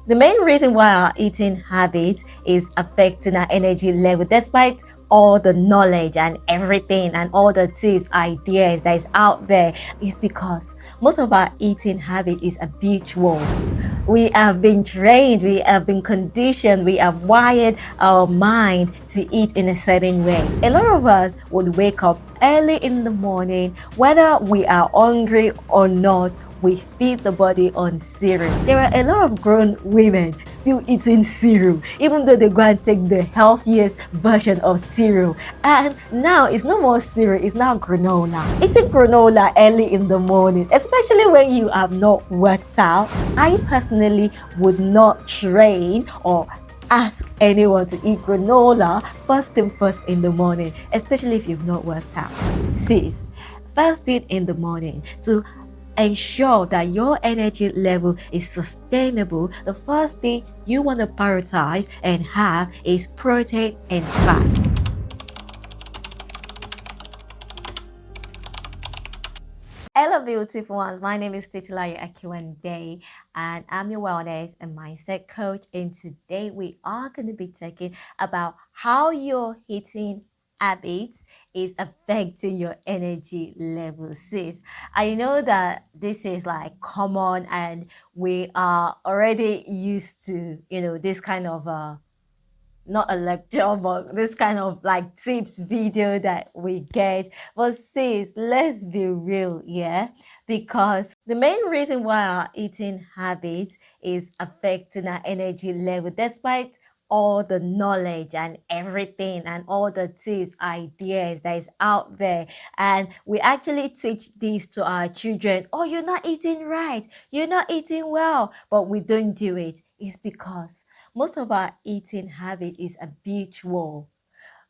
The main reason why our eating habit is affecting our energy level, despite all the knowledge and everything and all the tips, ideas that is out there, is because most of our eating habit is habitual. We have been trained, we have been conditioned, we have wired our mind to eat in a certain way. A lot of us would wake up early in the morning, whether we are hungry or not. We feed the body on cereal. There are a lot of grown women still eating cereal, even though they go and take the healthiest version of cereal. And now it's no more cereal, it's now granola. Eating granola early in the morning, especially when you have not worked out. I personally would not train or ask anyone to eat granola first thing first in the morning, especially if you've not worked out. Sis, first thing in the morning. So ensure that your energy level is sustainable. The first thing you want to prioritize and have is protein and fat. Hello, beautiful ones. My name is Titilayo and I'm your wellness and mindset coach. And today we are going to be talking about how your eating habits is affecting your energy level, sis. I know that this is like common and we are already used to, this kind of not a lecture, but this kind of like tips video that we get. But sis, let's be real, yeah? Because the main reason why our eating habits is affecting our energy level, despite all the knowledge and everything and all the tips, ideas that is out there. And we actually teach this to our children. Oh, you're not eating right. You're not eating well. But we don't do it. It's because most of our eating habit is habitual.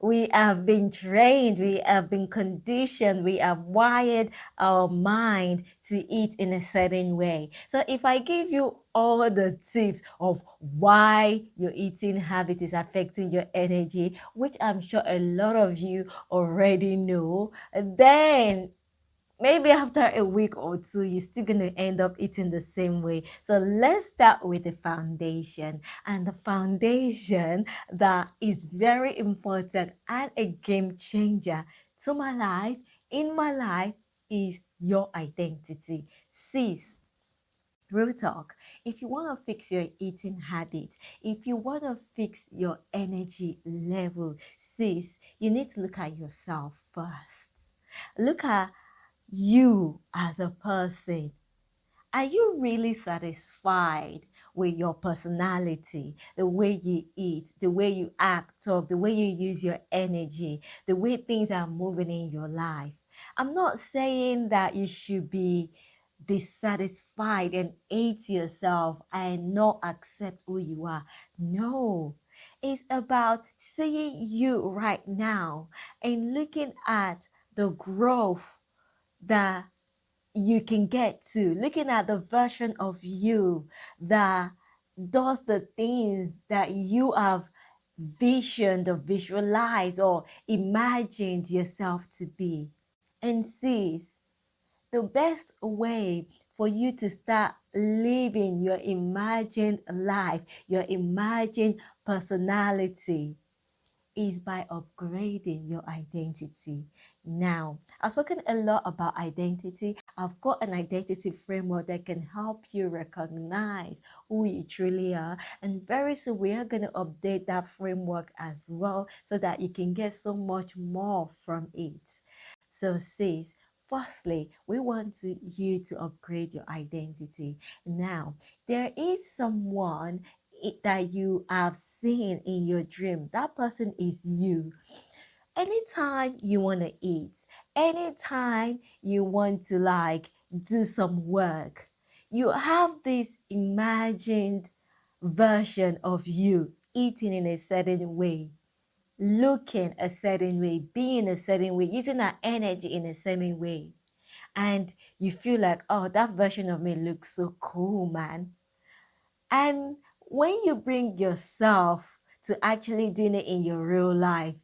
We have been trained, we have been conditioned, we have wired our mind to eat in a certain way. So if I give you all the tips of why your eating habit is affecting your energy, which I'm sure a lot of you already know, then maybe after a week or two, you're still going to end up eating the same way. So let's start with the foundation. And the foundation that is very important and a game changer to my life, in my life, is your identity. Sis, real talk. If you want to fix your eating habits, if you want to fix your energy level, sis, you need to look at yourself first. Look at you as a person. Are you really satisfied with your personality, the way you eat, the way you act, talk, the way you use your energy, the way things are moving in your life? I'm not saying that you should be dissatisfied and hate yourself and not accept who you are. No, it's about seeing you right now and looking at the growth that you can get to, looking at the version of you that does the things that you have visioned or visualized or imagined yourself to be. And sis, the best way for you to start living your imagined life, your imagined personality, is by upgrading your identity. Now, I've spoken a lot about identity. I've got an identity framework that can help you recognize who you truly are. And very soon, we are going to update that framework as well so that you can get so much more from it. So, sis, firstly, we want you to upgrade your identity. Now, there is someone that you have seen in your dream. That person is you. Anytime you want to eat, anytime you want to like do some work, you have this imagined version of you eating in a certain way, looking a certain way, being a certain way, using our energy in a certain way. And you feel like, oh, that version of me looks so cool, man. And when you bring yourself to actually doing it in your real life,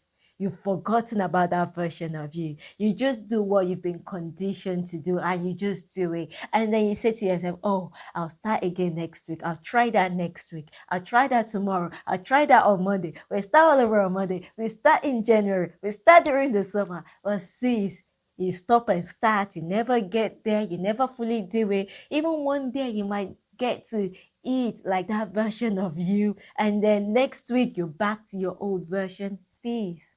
you've forgotten about that version of you. You just do what you've been conditioned to do, and you just do it. And then you say to yourself, oh, I'll start again next week. I'll try that next week. I'll try that tomorrow. I'll try that on Monday. We start all over on Monday. We start in January. We start during the summer. But sis, you stop and start. You never get there. You never fully do it. Even one day you might get to eat like that version of you, and then next week you're back to your old version. Sis,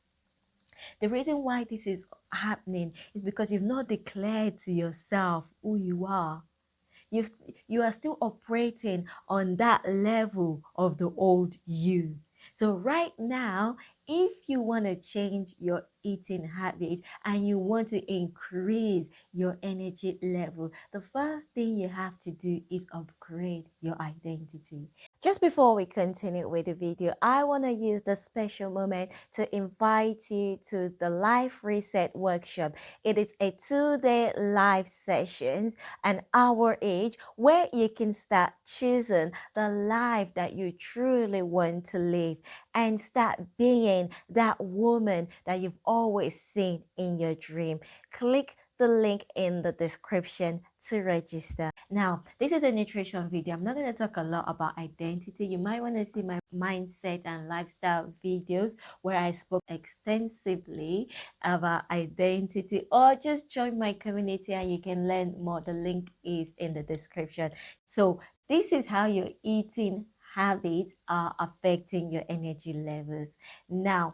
the reason why this is happening is because you've not declared to yourself who you are. you you are still operating on that level of the old you. So right now, if you want to change your eating habits and you want to increase your energy level, the first thing you have to do is upgrade your identity. Just before we continue with the video, I want to use the special moment to invite you to the Life Reset Workshop. It is a 2-day live sessions, an hour each, where you can start choosing the life that you truly want to live and start being that woman that you've always seen in your dream. Click the link in the description to register. Now, this is a nutrition video. I'm not going to talk a lot about identity. You might want to see my mindset and lifestyle videos where I spoke extensively about identity, or just join my community and you can learn more. The link is in the description. So this is how your eating habits are affecting your energy levels. Now,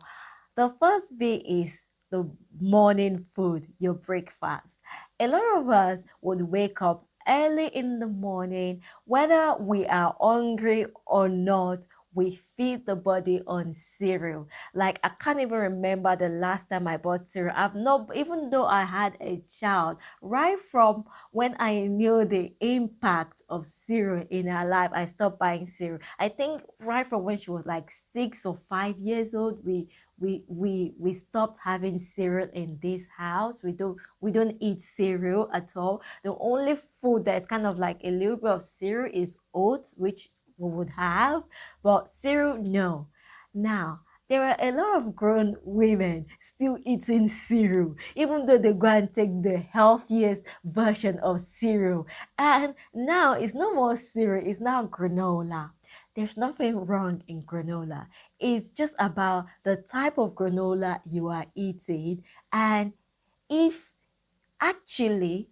the first bit is the morning food, your breakfast. A lot of us would wake up early in the morning, whether we are hungry or not. We feed the body on cereal. Like, I can't even remember the last time I bought cereal. I've not, even though I had a child, right from when I knew the impact of cereal in her life, I stopped buying cereal. I think right from when she was like 6 or 5 years old, we stopped having cereal in this house. We don't eat cereal at all. The only food that's kind of like a little bit of cereal is oats, which we would have, but cereal, no. Now, there are a lot of grown women still eating cereal, even though they go and take the healthiest version of cereal. And now it's no more cereal, it's now granola. There's nothing wrong in granola. It's just about the type of granola you are eating, and if actually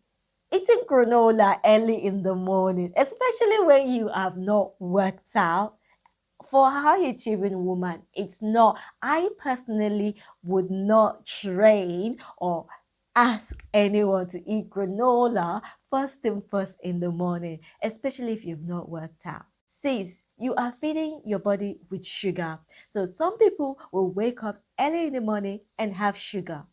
eating granola early in the morning, especially when you have not worked out. For a high achieving woman, it's not. I personally would not train or ask anyone to eat granola first thing first in the morning, especially if you've not worked out. Sis, you are feeding your body with sugar. So some people will wake up early in the morning and have sugar.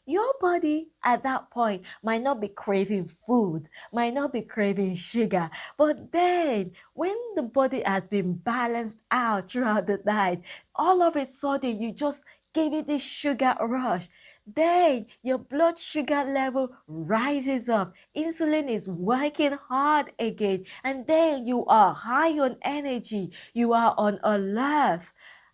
Your body at that point might not be craving food, might not be craving sugar, but then when the body has been balanced out throughout the night, all of a sudden you just gave it this sugar rush. Then your blood sugar level rises up. Insulin is working hard again. And then you are high on energy. You are on alert.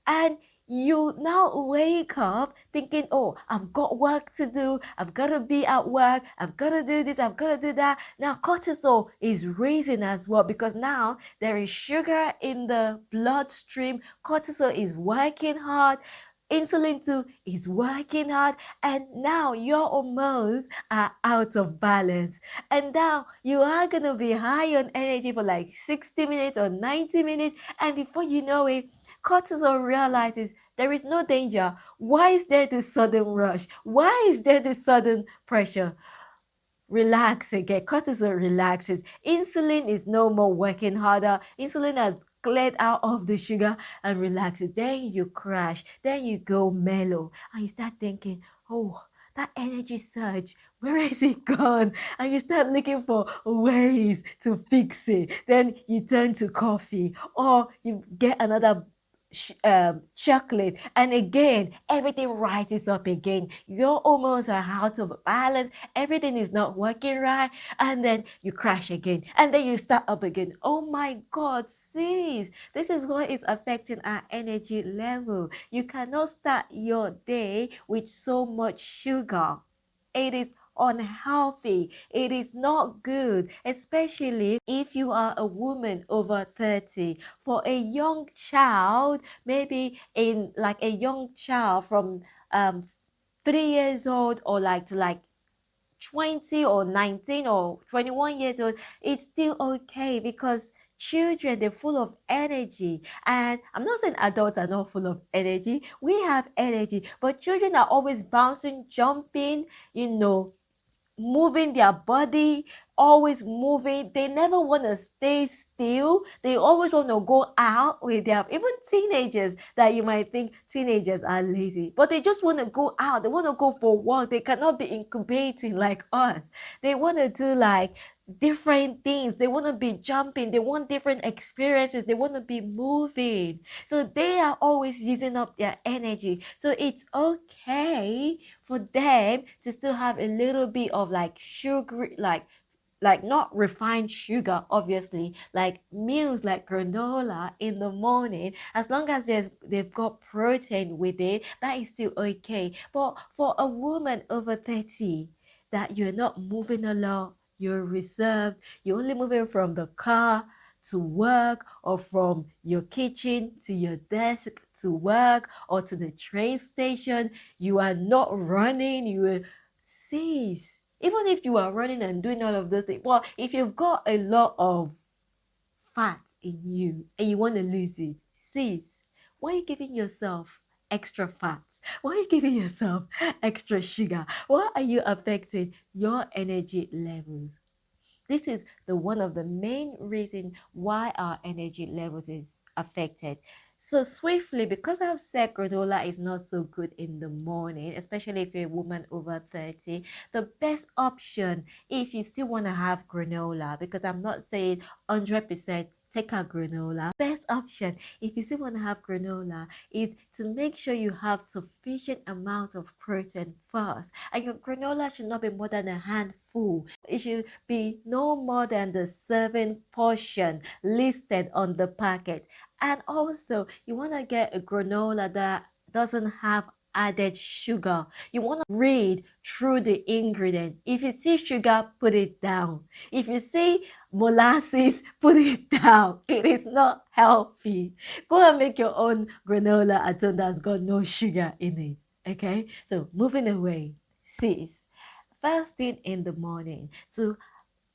And you now wake up thinking, oh, I've got work to do. I've got to be at work. I've got to do this. I've got to do that. Now, cortisol is raising as well because now there is sugar in the bloodstream. Cortisol is working hard. Insulin too is working hard, and now your hormones are out of balance. And now you are going to be high on energy for like 60 minutes or 90 minutes, and before you know it, cortisol realizes there is no danger. Why is there this sudden rush? Why is there this sudden pressure? Relax again. Cortisol relaxes. Insulin is no more working harder. Insulin has cleared out of the sugar and relaxes. Then you crash. Then you go mellow. And you start thinking, oh, that energy surge, where is it gone? And you start looking for ways to fix it. Then you turn to coffee, or you get another chocolate, and again everything rises up again. Your hormones are out of balance, everything is not working right, and then you crash again, and then you start up again. Oh my god, Sis, this is what is affecting our energy level. You cannot start your day with so much sugar. It is unhealthy. It is not good, especially if you are a woman over 30. For a young child, maybe in like a young child from 3 years old or like to like 20 or 19 or 21 years old, it's still okay because children, they're full of energy. And I'm not saying adults are not full of energy. We have energy, but children are always bouncing, jumping, you know, moving their body, always moving. They never want to stay still. They always want to go out with their, even teenagers that you might think teenagers are lazy, but they just want to go out. They want to go for work. They cannot be incubating like us. They want to do like different things. They want to be jumping. They want different experiences. They want to be moving. So they are always using up their energy. So it's okay for them to still have a little bit of like sugar, like not refined sugar, obviously, like meals like granola in the morning. As long as they've got protein with it, that is still okay. But for a woman over 30, that you're not moving a lot, you're reserved, you're only moving from the car to work, or from your kitchen to your desk to work, or to the train station, you are not running, you are, sis, even if you are running and doing all of those things, well, if you've got a lot of fat in you and you want to lose it, sis, why are you giving yourself extra fat? Why are you giving yourself extra sugar? Why are you affecting your energy levels? This is the one of the main reasons why our energy levels is affected. So swiftly, because I've said granola is not so good in the morning, especially if you're a woman over 30, the best option if you still want to have granola, because I'm not saying 100% take out granola. Best option if you still want to have granola is to make sure you have sufficient amount of protein first. And your granola should not be more than a handful. It should be no more than the serving portion listed on the packet. And also, you want to get a granola that doesn't have added sugar. You want to read through the ingredient. If you see sugar, put it down. If you see molasses, put it down. It is not healthy. Go and make your own granola at home that's got no sugar in it. Okay? So moving away, sis. First thing in the morning to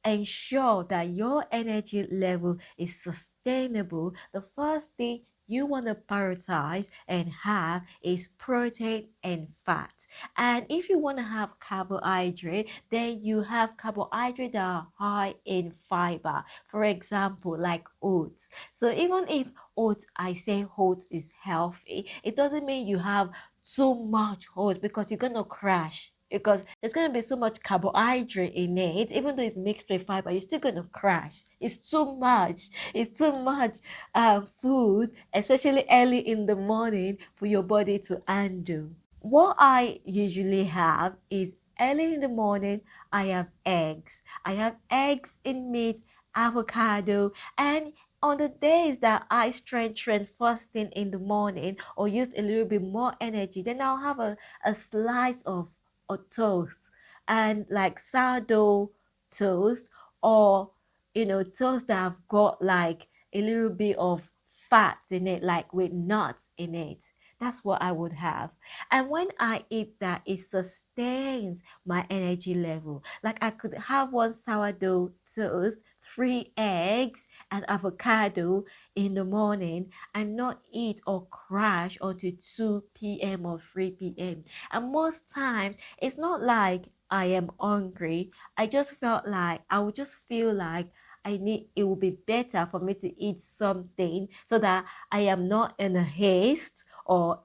ensure that your energy level is sustainable, the first thing you want to prioritize and have is protein and fat. And if you want to have carbohydrate, then you have carbohydrate that are high in fiber. For example, like oats. So even if oats, I say oats is healthy, it doesn't mean you have too much oats because you're gonna crash, because there's going to be so much carbohydrate in it. Even though it's mixed with fiber, you're still going to crash. It's too much. It's too much food, especially early in the morning, for your body to handle. What I usually have is early in the morning, I have eggs. I have eggs in meat, avocado, and on the days that I strengthen first thing in the morning or use a little bit more energy, then I'll have a slice of a toast, and like sourdough toast, or toast that have got like a little bit of fats in it, like with nuts in it. That's what I would have. And when I eat that, it sustains my energy level. Like I could have one sourdough toast, 3 eggs, and avocado in the morning and not eat or crash until 2 p.m. or 3 p.m. And most times, it's not like I am hungry. I just felt like, I would just feel like it would be better for me to eat something so that I am not in a haste or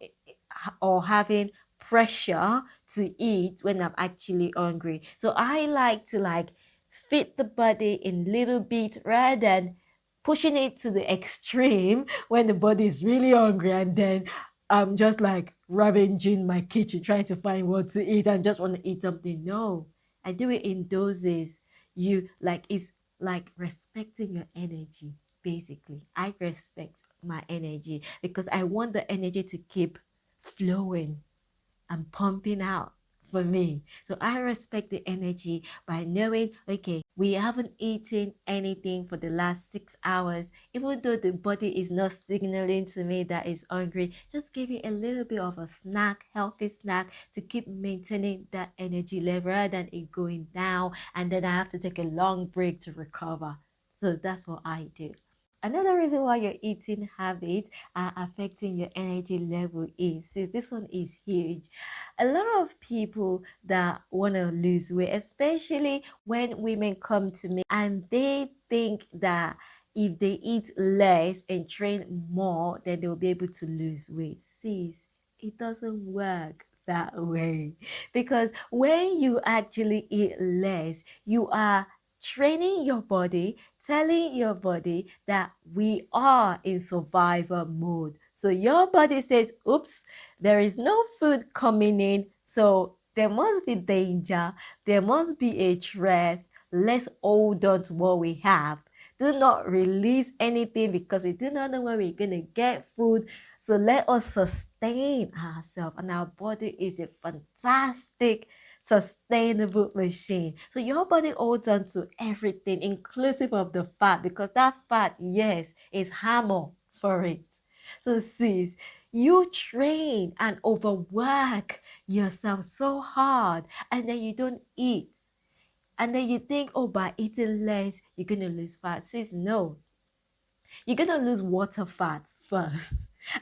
having pressure to eat when I'm actually hungry. So I like to like feed the body in little bits rather than pushing it to the extreme when the body is really hungry, and then I'm just like ravaging my kitchen trying to find what to eat and just want to eat something. No, I do it in doses. You like, it's like respecting your energy. basically, I respect my energy because I want the energy to keep flowing and pumping out for me. So I respect the energy by knowing, okay, we haven't eaten anything for the last 6 hours, even though the body is not signaling to me that it's hungry. Just give it a little bit of a snack, healthy snack, to keep maintaining that energy level rather than it going down and then I have to take a long break to recover. So that's what I do. Another reason why your eating habits are affecting your energy level is, see, this one is huge. A lot of people that want to lose weight, especially when women come to me and they think that if they eat less and train more, then they'll be able to lose weight. Sis, it doesn't work that way. Because when you actually eat less, you are training your body, telling your body that we are in survival mode. So your body says, oops, there is no food coming in, so there must be danger, there must be a threat. Let's hold on to what we have. Do not release anything because we do not know where we're going to get food. So let us sustain ourselves, and our body is a fantastic sustainable machine. So your body holds on to everything, inclusive of the fat, because that fat, yes, is hammer for it. So sis, you train and overwork yourself so hard and then you don't eat. And then you think, oh, by eating less, you're going to lose fat. Sis, no. You're going to lose water fat first.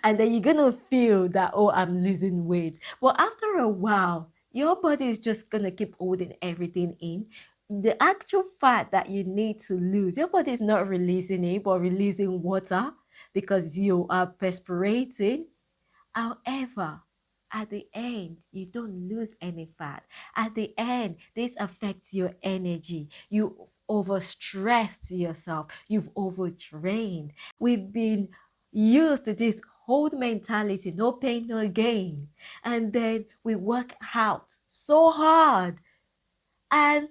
And then you're going to feel that, oh, I'm losing weight. But after a while, your body is just going to keep holding everything in. The actual fat that you need to lose, your body is not releasing it, but releasing water because you are perspirating. However, at the end, you don't lose any fat. At the end, this affects your energy. You overstressed yourself. You've overtrained. We've been used to this whole mentality, no pain, no gain. And then we work out so hard. And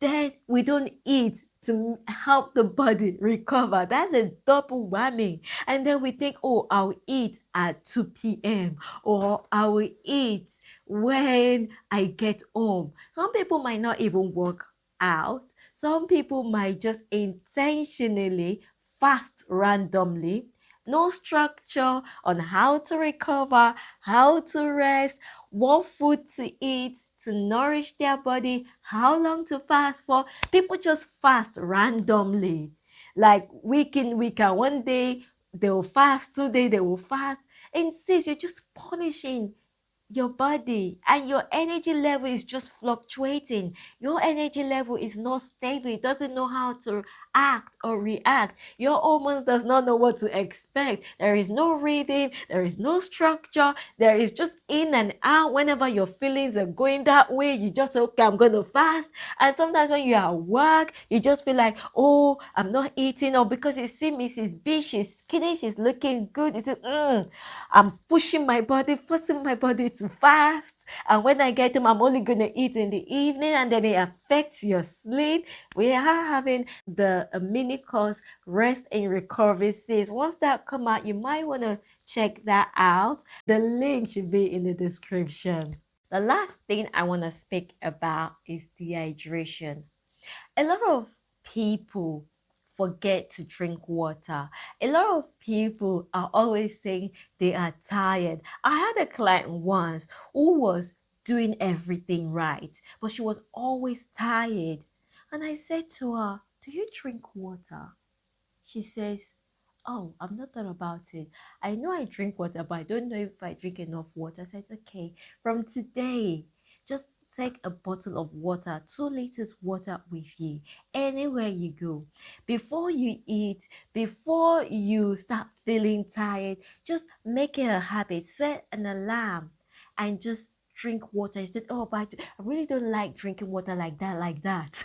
then we don't eat to help the body recover. That's a double whammy. And then we think, oh, I'll eat at 2 p.m. or I will eat when I get home. Some people might not even work out. Some people might just intentionally fast randomly. No structure on how to recover, how to rest, what food to eat to nourish their body, how long to fast for. People just fast randomly. Like week in, week out. One day they will fast, 2 days they will fast. And sis, you're just punishing your body and your energy level is just fluctuating. Your energy level is not stable. It doesn't know how to act or react. Your hormones does not know what to expect. There is no rhythm, there is no structure, there is just in and out. Whenever your feelings are going that way, you just say, okay, I'm going to fast. And sometimes when you're at work, you just feel like, oh, I'm not eating, or because you see Mrs. B, she's skinny, she's looking good, you say, I'm pushing my body, forcing my body to fast. And when I get home, I'm only going to eat in the evening, and then it affects your sleep. We are having the mini course, Rest and Recovery Sis. Once that come out, you might want to check that out. The link should be in the description. The last thing I want to speak about is dehydration. A lot of people forget to drink water. A lot of people are always saying they are tired. I had a client once who was doing everything right, but she was always tired. And I said to her, do you drink water? She says, oh, I've not thought about it. I know I drink water, but I don't know if I drink enough water. I said, okay, from today, just take a bottle of water, 2 liters water with you anywhere you go. Before you eat, before you start feeling tired, just make it a habit. Set an alarm and just drink water. She said, oh, but I really don't like drinking water like that, like that.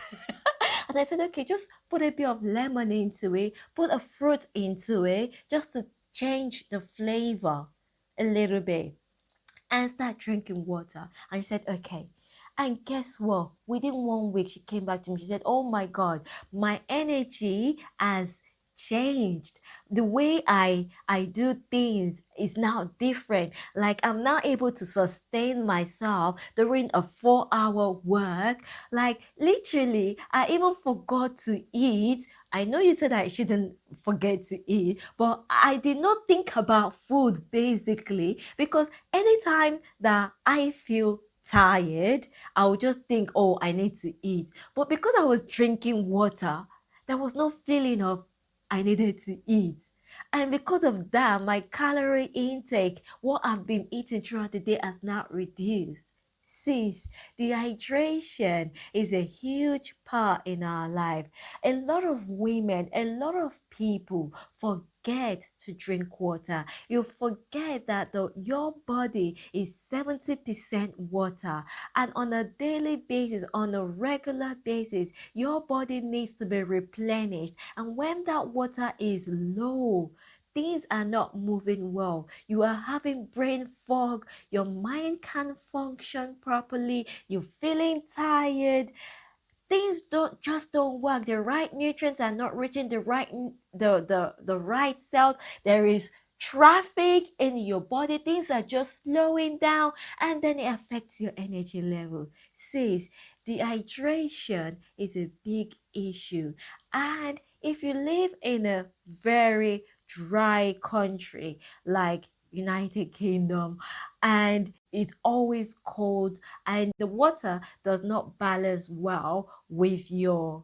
And I said, okay, just put a bit of lemon into it, put a fruit into it, just to change the flavor a little bit, and start drinking water. And she said, okay. And guess what? Within 1 week, she came back to me. She said, oh my God, my energy has changed. The way I do things is now different. Like I'm now able to sustain myself during a 4 hour work. Like literally, I even forgot to eat. I know you said I shouldn't forget to eat, but I did not think about food basically, because anytime that I feel tired, I would just think, oh, I need to eat. But because I was drinking water, there was no feeling of I needed to eat. And because of that, my calorie intake, what I've been eating throughout the day, has not reduced. Sis, dehydration is a huge part in our life. A lot of women, a lot of people forget to drink water. You forget that your body is 70% water, and on a daily basis, on a regular basis, your body needs to be replenished. And when that water is low, things are not moving well. You are having brain fog, your mind can't function properly, you're feeling tired, things don't work. The right nutrients are not reaching the right cells. There is traffic in your body, things are just slowing down, and then it affects your energy level. Sis, dehydration is a big issue. And if you live in a very dry country like United Kingdom, and it's always cold, and the water does not balance well with your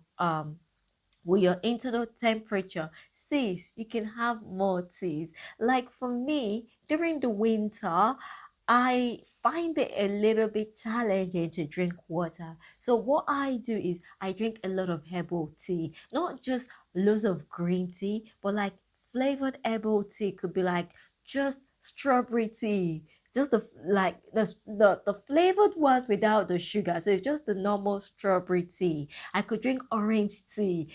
internal temperature, sis, you can have more teas. Like for me, during the winter, I find it a little bit challenging to drink water. So what I do is I drink a lot of herbal tea, not just loads of green tea, but like flavored herbal tea. Could be like just strawberry tea, just the flavored ones without the sugar. So it's just the normal strawberry tea. I could drink orange tea.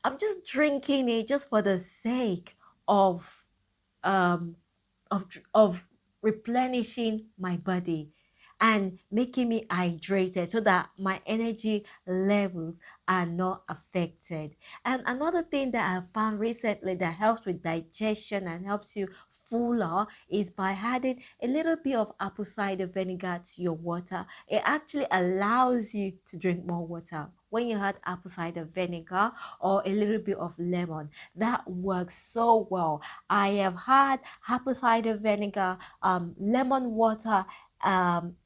I'm just drinking it just for the sake of um of replenishing my body and making me hydrated so that my energy levels are not affected. And another thing that I found recently that helps with digestion and helps you fuller is by adding a little bit of apple cider vinegar to your water. It actually allows you to drink more water when you add apple cider vinegar or a little bit of lemon. That works so well. I have had apple cider vinegar, lemon water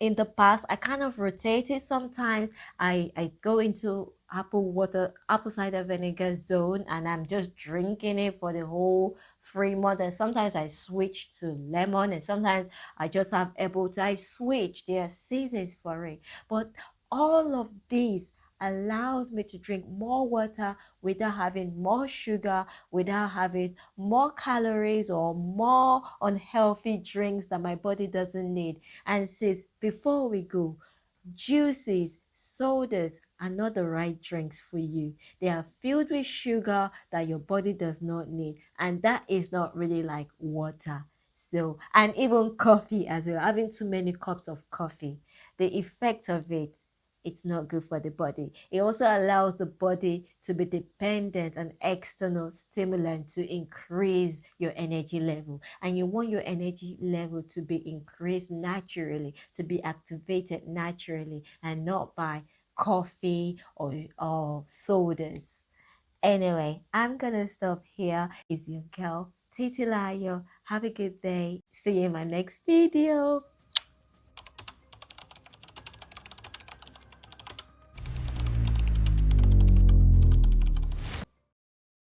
in the past. I kind of rotate it sometimes. I go into apple cider vinegar zone, and I'm just drinking it for the whole 3 months. And sometimes I switch to lemon, and sometimes I just have apple tea. I switch. There are seasons for it. But all of these allows me to drink more water without having more sugar, without having more calories or more unhealthy drinks that my body doesn't need. And sis, before we go, juices, sodas are not the right drinks for you. They are filled with sugar that your body does not need, and that is not really like water. So, and even coffee as well, having too many cups of coffee, the effect of it, it's not good for the body. It also allows the body to be dependent on external stimulant to increase your energy level. And you want your energy level to be increased naturally, to be activated naturally, and not by coffee or sodas. Anyway, I'm gonna stop here. It's your girl, Titilayo. Have a good day. See you in my next video.